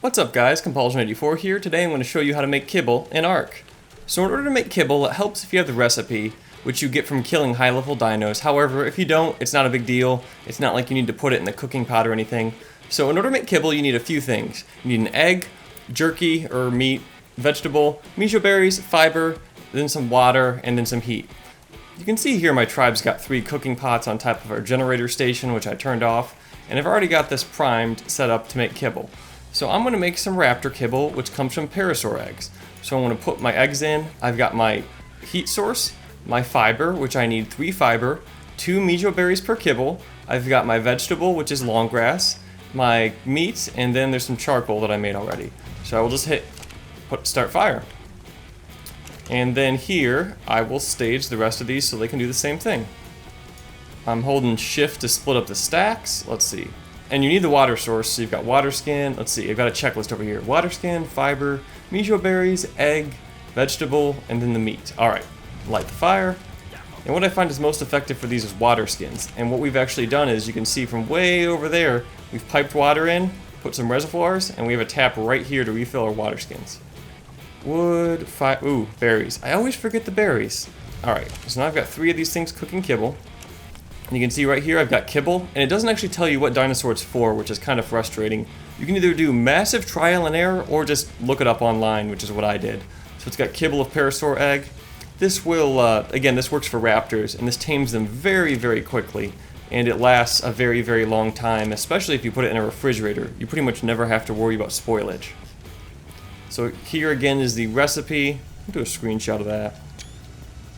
What's up guys, Compulsion84 here. Today I'm going to show you how to make kibble in Ark. So in order to make kibble, it helps if you have the recipe, which you get from killing high level dinos. However, if you don't, it's not a big deal. It's not like you need to put it in the cooking pot or anything. So in order to make kibble, you need a few things. You need an egg, jerky or meat, vegetable, mejoberries, fiber, then some water, and then some heat. You can see here my tribe's got 3 cooking pots on top of our generator station, which I turned off, and I've already got this primed set up to make kibble. So I'm going to make some raptor kibble, which comes from parasaur eggs. So I'm going to put my eggs in. I've got my heat source, my fiber, which I need 3 fiber, 2 mejoberries per kibble. I've got my vegetable, which is long grass, my meat, and then there's some charcoal that I made already. So I will just hit start fire. And then here, I will stage the rest of these so they can do the same thing. I'm holding shift to split up the stacks. Let's see. And you need the water source, so you've got waterskin. Let's see, I've got a checklist over here. Waterskin, fiber, mejoberries, egg, vegetable, and then the meat. Alright, light the fire. And what I find is most effective for these is water skins. And what we've actually done is, you can see from way over there, we've piped water in, put some reservoirs, and we have a tap right here to refill our water skins. Wood, ooh, berries. I always forget the berries. Alright, so now I've got 3 of these things cooking kibble. And you can see right here I've got kibble, and it doesn't actually tell you what dinosaur it's for, which is kind of frustrating. You can either do massive trial and error, or just look it up online, which is what I did. So it's got kibble of parasaur egg. This will, again, this works for raptors, and this tames them very, very quickly. And it lasts a very, very long time, especially if you put it in a refrigerator. You pretty much never have to worry about spoilage. So here again is the recipe. I'll do a screenshot of that.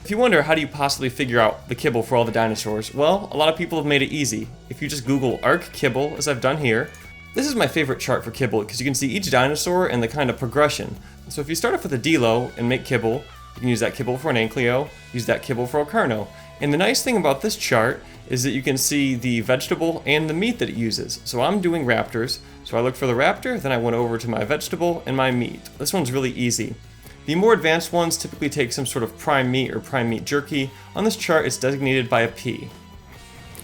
If you wonder how do you possibly figure out the kibble for all the dinosaurs, well, a lot of people have made it easy. If you just Google Ark kibble, as I've done here, this is my favorite chart for kibble because you can see each dinosaur and the kind of progression. So if you start off with a dilo and make kibble, you can use that kibble for an ankylo, use that kibble for a carno. And the nice thing about this chart is that you can see the vegetable and the meat that it uses. So I'm doing raptors, so I looked for the raptor, then I went over to my vegetable and my meat. This one's really easy. The more advanced ones typically take some sort of prime meat or prime meat jerky. On this chart, it's designated by a P.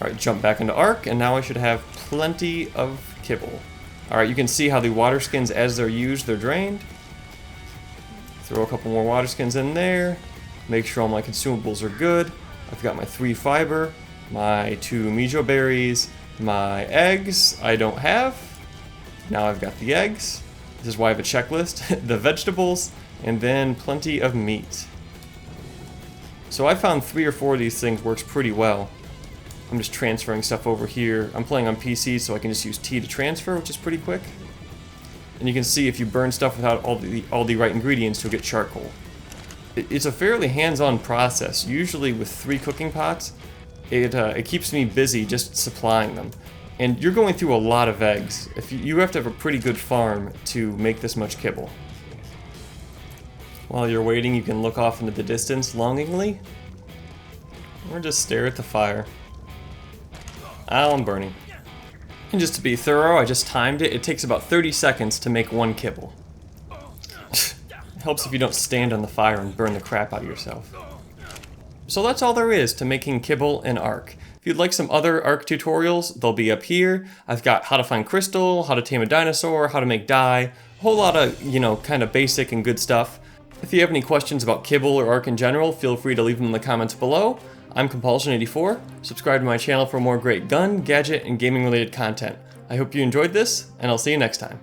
Alright, jump back into Ark, and now I should have plenty of kibble. Alright, you can see how the water skins, as they're used, they're drained. Throw a couple more water skins in there. Make sure all my consumables are good. I've got my 3 fiber, my 2 mejoberries, my eggs I don't have. Now I've got the eggs. This is why I have a checklist. The vegetables, and then plenty of meat. So I found 3 or 4 of these things works pretty well. I'm just transferring stuff over here. I'm playing on PC, so I can just use T to transfer, which is pretty quick. And you can see if you burn stuff without all the right ingredients, you'll get charcoal. It's a fairly hands-on process. Usually with 3 cooking pots, it keeps me busy just supplying them. And you're going through a lot of eggs. You have to have a pretty good farm to make this much kibble. While you're waiting, you can look off into the distance longingly, or just stare at the fire. Oh, I'm burning. And just to be thorough, I just timed it. It takes about 30 seconds to make 1 kibble. It helps if you don't stand on the fire and burn the crap out of yourself. So that's all there is to making kibble in Ark. If you'd like some other Ark tutorials, they'll be up here. I've got how to find crystal, how to tame a dinosaur, how to make dye, a whole lot of, kind of basic and good stuff. If you have any questions about kibble or Ark in general, feel free to leave them in the comments below. I'm Compulsion84. Subscribe to my channel for more great gun, gadget, and gaming related content. I hope you enjoyed this, and I'll see you next time.